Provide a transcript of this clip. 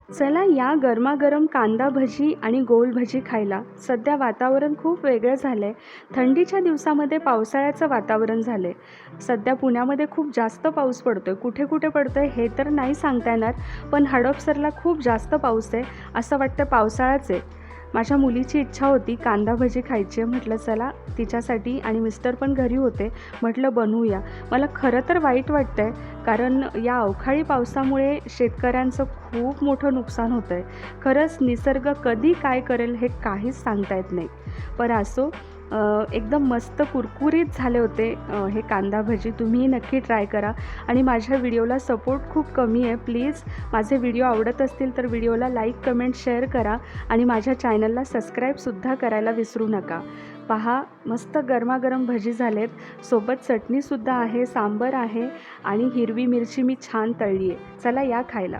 चला या गरमागरम कांदा भजी आणि गोल भजी खायला. सध्या वातावरण खूप वेगळं झालंय. थंडीच्या दिवसामध्ये पावसाळ्याचं वातावरण झालंय. सध्या पुण्यामध्ये खूप जास्त पाऊस पडतोय. कुठे-कुठे पडतोय हे तर नाही सांगता येणार, पण हडपसरला खूप जास्त पाऊस आहे. असं वाटतं पावसाळाच आहे. माझ्या मुलीची इच्छा होती कांदा भजी खायची आहे. म्हटलं चला तिच्यासाठी आणि मिस्टर पण घरी होते. म्हटलं बनवूया. मला खरं तर वाईट वाटतंय, कारण या अवकाळी पावसामुळे शेतकऱ्यांचं खूप मोठं नुकसान होतं आहे. खरंच निसर्ग कधी काय करेल हे काहीच सांगता येत नाही. पण असो, एकदम मस्त कुरकुरीत झाले होते हे कांदा भजी. तुम्हीही नक्की ट्राय करा आणि माझ्या व्हिडिओला सपोर्ट खूप कमी आहे. प्लीज माझे व्हिडिओ आवडत असतील तर व्हिडिओला लाईक, कमेंट, शेअर करा आणि माझ्या चॅनलला सबस्क्राईबसुद्धा करायला विसरू नका. पहा, मस्त गरमागरम भजी झालेत. सोबत चटणीसुद्धा आहे, सांबार आहे आणि हिरवी मिरची मी छान तळली आहे. चला या खायला.